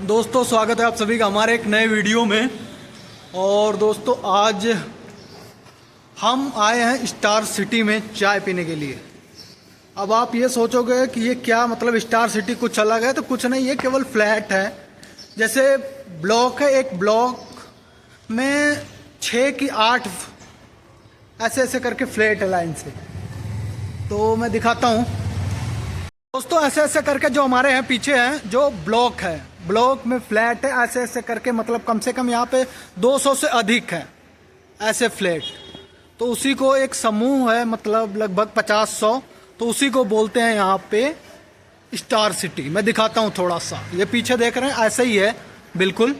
दोस्तों स्वागत है आप सभी का हमारे एक नए वीडियो में। और दोस्तों आज हम आए हैं स्टार सिटी में चाय पीने के लिए। अब आप ये सोचोगे कि ये क्या मतलब स्टार सिटी कुछ अलग है, तो कुछ नहीं, ये केवल फ्लैट है। जैसे ब्लॉक है, एक ब्लॉक में 6 की 8 ऐसे ऐसे करके फ्लैट है लाइन से। तो मैं दिखाता हूँ दोस्तों, ऐसे ऐसे करके जो हमारे यहाँ पीछे हैं जो ब्लॉक है, ब्लॉक में फ्लैट है ऐसे ऐसे करके, मतलब कम से कम यहाँ पे 200 से अधिक है ऐसे फ्लैट। तो उसी को एक समूह है, मतलब लगभग 50-100, तो उसी को बोलते हैं यहाँ पे स्टार सिटी। मैं दिखाता हूँ थोड़ा सा, ये पीछे देख रहे हैं ऐसे ही है बिल्कुल।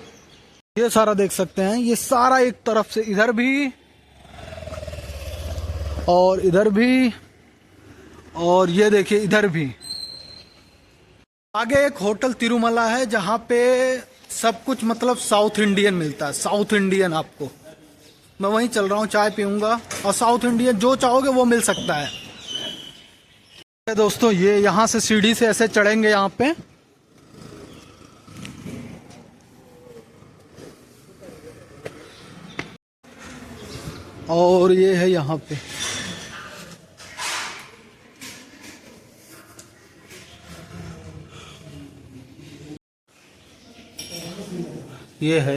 ये सारा देख सकते हैं, ये सारा एक तरफ से, इधर भी और इधर भी, और ये देखिए इधर भी। आगे एक होटल तिरुमला है जहाँ पे सब कुछ मतलब साउथ इंडियन मिलता है, साउथ इंडियन। आपको मैं वहीं चल रहा हूँ, चाय पीऊँगा और साउथ इंडियन जो चाहोगे वो मिल सकता है। दोस्तों ये यहाँ से सीढ़ी से ऐसे चढ़ेंगे यहाँ पे, और ये है यहाँ पे ये है।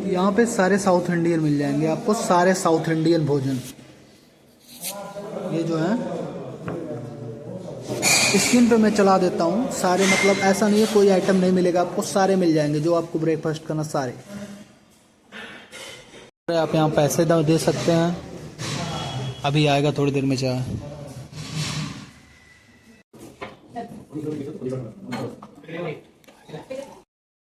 यहाँ पे सारे साउथ इंडियन मिल जाएंगे आपको, सारे साउथ इंडियन भोजन। ये जो है स्क्रीन पे मैं चला देता हूँ सारे, मतलब ऐसा नहीं है कोई आइटम नहीं मिलेगा आपको, सारे मिल जाएंगे जो आपको ब्रेकफास्ट करना, सारे। आप यहाँ पैसे दे सकते हैं, अभी आएगा थोड़ी देर में चाय।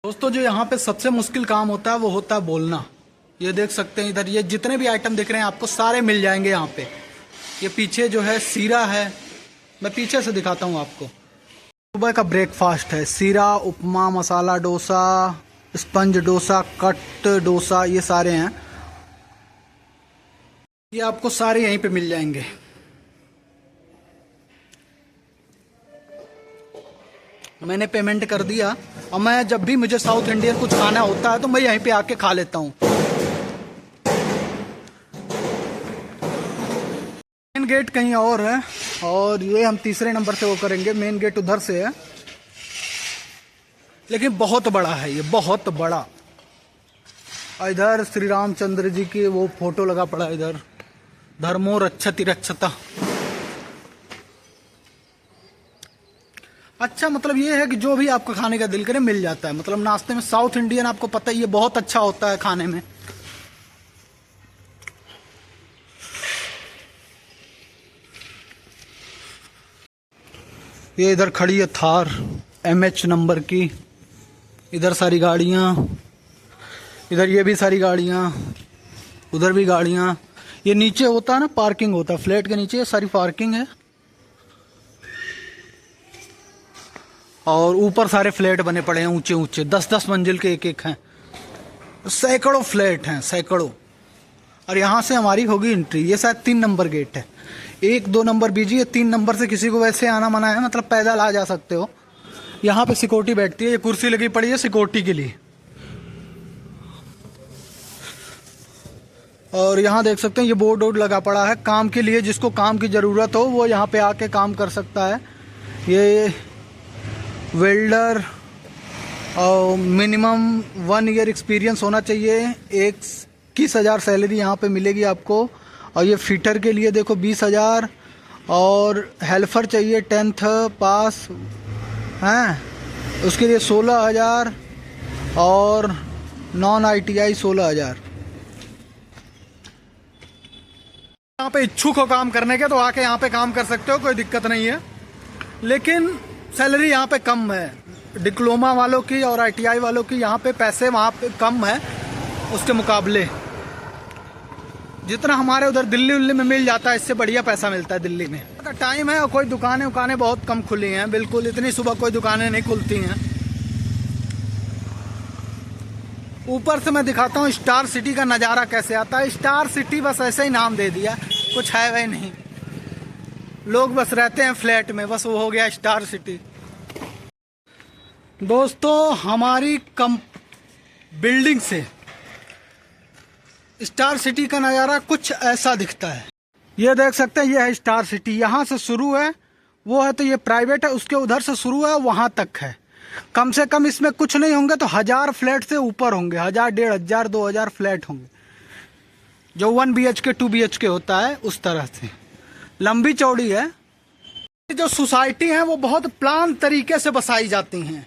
दोस्तों जो यहाँ पे सबसे मुश्किल काम होता है वो होता है बोलना। ये देख सकते हैं इधर, ये जितने भी आइटम दिख रहे हैं आपको सारे मिल जाएंगे यहाँ पे। ये पीछे जो है सीरा है, मैं पीछे से दिखाता हूँ आपको। सुबह का ब्रेकफास्ट है, सीरा, उपमा, मसाला डोसा, स्पंज डोसा, कट डोसा, ये सारे हैं। ये आपको सारे यहीं पे मिल जाएंगे। मैंने पेमेंट कर दिया और मैं जब भी मुझे साउथ इंडियन कुछ खाना होता है तो मैं यहीं पे आके खा लेता हूँ। मेन गेट कहीं और है और ये हम तीसरे नंबर से वो करेंगे। मेन गेट उधर से है, लेकिन बहुत बड़ा है ये, बहुत बड़ा। इधर श्री रामचंद्र जी की वो फोटो लगा पड़ा, इधर धर्मो रक्षति रक्षता। अच्छा, मतलब ये है कि जो भी आपको खाने का दिल करे मिल जाता है। मतलब नाश्ते में साउथ इंडियन आपको पता ही है बहुत अच्छा होता है खाने में। ये इधर खड़ी है थार MH नंबर की, इधर सारी गाड़ियाँ, इधर ये भी सारी गाड़ियाँ, उधर भी गाड़ियाँ। ये नीचे होता है ना, पार्किंग होता है फ्लैट के नीचे, ये सारी पार्किंग है। और ऊपर सारे फ्लैट बने पड़े हैं ऊंचे ऊंचे, 10-10 मंजिल के एक एक हैं, सैकड़ों फ्लैट हैं, सैकड़ों। और यहाँ से हमारी होगी एंट्री। ये शायद 3 नंबर गेट है, 1-2 नंबर बीजिए, 3 नंबर से किसी को वैसे आना मना है, मतलब पैदल आ जा सकते हो। यहाँ पे सिक्योरिटी बैठती है, ये कुर्सी लगी पड़ी है सिक्योरिटी के लिए। और यहाँ देख सकते हैं ये बोर्ड वोर्ड लगा पड़ा है काम के लिए, जिसको काम की ज़रूरत हो वो यहाँ पे आके काम कर सकता है। ये वेल्डर और मिनिमम 1 ईयर एक्सपीरियंस होना चाहिए। 21,000 सैलरी यहाँ पे मिलेगी आपको। और ये फिटर के लिए देखो 20,000, और हेल्पर चाहिए 10th पास हैं, उसके लिए 16,000, और नॉन ITI 16,000। यहाँ पे इच्छुक हो काम करने के तो आके यहाँ पे काम कर सकते हो, कोई दिक्कत नहीं है। लेकिन सैलरी यहाँ पे कम है, डिप्लोमा वालों की और ITI वालों की यहाँ पे पैसे वहाँ पे कम है उसके मुकाबले। जितना हमारे उधर दिल्ली उल्ली में मिल जाता है, इससे बढ़िया पैसा मिलता है दिल्ली में। टाइम है और कोई दुकानें उकानें बहुत कम खुली हैं, बिल्कुल इतनी सुबह कोई दुकानें नहीं खुलती हैं। ऊपर से मैं दिखाता हूँ स्टार सिटी का नज़ारा कैसे आता है। स्टार सिटी बस ऐसे ही नाम दे दिया, कुछ है वही नहीं। लोग बस रहते हैं फ्लैट में, बस वो हो गया स्टार सिटी। दोस्तों हमारी बिल्डिंग से स्टार सिटी का नज़ारा कुछ ऐसा दिखता है। ये देख सकते हैं, ये है स्टार सिटी। यहाँ से शुरू है, वो है तो ये प्राइवेट है, उसके उधर से शुरू है, वहाँ तक है। कम से कम इसमें कुछ नहीं होंगे तो 1000 फ्लैट से ऊपर होंगे, 1000, 1500, 2000 फ्लैट होंगे, जो 1 BHK 2 BHK होता है उस तरह से लंबी चौड़ी है। जो सोसाइटी है वो बहुत प्लान तरीके से बसाई जाती हैं,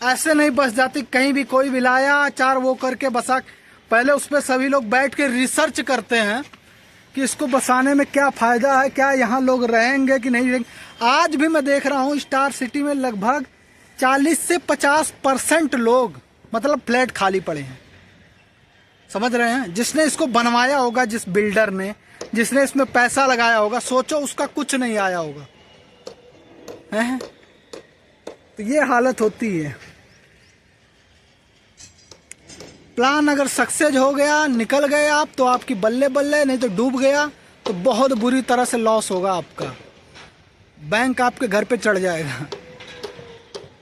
ऐसे नहीं बस जाती कहीं भी कोई भी लाया चार वो करके बसा। पहले उस पर सभी लोग बैठ के रिसर्च करते हैं कि इसको बसाने में क्या फ़ायदा है, क्या यहाँ लोग रहेंगे कि नहीं रहेंगे। आज भी मैं देख रहा हूँ स्टार सिटी में लगभग 40 से 50% लोग मतलब फ्लैट खाली पड़े हैं। समझ रहे हैं? जिसने इसको बनवाया होगा, जिस बिल्डर ने, जिसने इसमें पैसा लगाया होगा, सोचो उसका कुछ नहीं आया होगा है? तो ये हालत होती है। प्लान अगर सक्सेस हो गया, निकल गए आप, तो आपकी बल्ले बल्ले, नहीं तो डूब गया तो बहुत बुरी तरह से लॉस होगा आपका। बैंक आपके घर पे चढ़ जाएगा।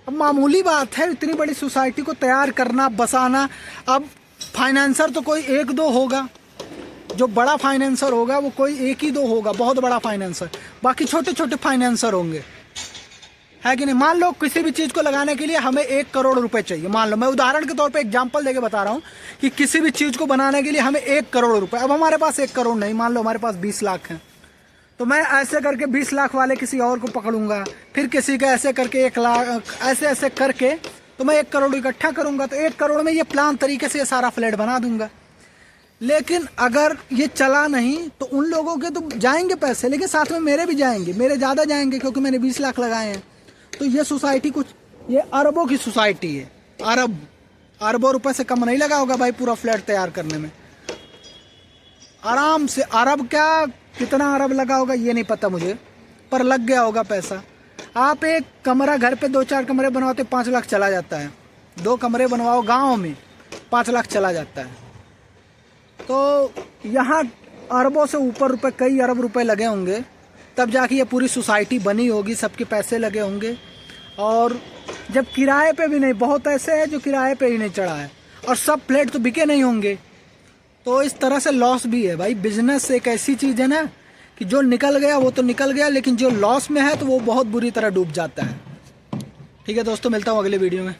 अब मामूली बात है इतनी बड़ी सोसाइटी को तैयार करना, बसाना। अब फाइनेंसर तो कोई 1-2 होगा, जो बड़ा फाइनेंसर होगा वो कोई 1 ही 2 होगा, बहुत बड़ा फाइनेंसर। बाकी छोटे छोटे फाइनेंसर होंगे, है कि नहीं? मान लो किसी भी चीज़ को लगाने के लिए हमें 1 करोड़ रुपए चाहिए। मान लो, मैं उदाहरण के तौर पे एग्जांपल देके बता रहा हूँ कि किसी भी चीज़ को बनाने के लिए हमें 1 करोड़ रुपए। अब हमारे पास 1 करोड़ नहीं, मान लो हमारे पास 20 लाख हैं, तो मैं ऐसे करके 20 लाख वाले किसी और को पकड़ूंगा, फिर किसी का ऐसे करके 1 लाख, ऐसे ऐसे करके तो मैं 1 करोड़ इकट्ठा करूंगा। तो 1 करोड़ में ये प्लान तरीके से ये सारा फ्लैट बना दूंगा। लेकिन अगर ये चला नहीं तो उन लोगों के तो जाएंगे पैसे, लेकिन साथ में मेरे भी जाएंगे, मेरे ज़्यादा जाएंगे क्योंकि मैंने 20 लाख लगाए हैं। तो ये सोसाइटी कुछ, ये अरबों की सोसाइटी है। अरबों रुपए से कम नहीं लगा होगा भाई पूरा फ्लैट तैयार करने में। आराम से अरब क्या, कितना अरब लगा होगा ये नहीं पता मुझे, पर लग गया होगा पैसा। आप एक कमरा घर पे 2-4 कमरे बनवाते 5 लाख चला जाता है। 2 कमरे बनवाओ गाँव में 5 लाख चला जाता है। तो यहाँ अरबों से ऊपर रुपए, कई अरब रुपए लगे होंगे, तब जाके ये पूरी सोसाइटी बनी होगी, सबके पैसे लगे होंगे। और जब किराए पे भी नहीं, बहुत ऐसे है जो किराए पे ही नहीं चढ़ा है, और सब फ्लैट तो बिके नहीं होंगे। तो इस तरह से लॉस भी है भाई। बिजनेस एक ऐसी चीज़ है ना कि जो निकल गया वो तो निकल गया, लेकिन जो लॉस में है तो वो बहुत बुरी तरह डूब जाता है। ठीक है दोस्तों, मिलता हूँ अगले वीडियो में।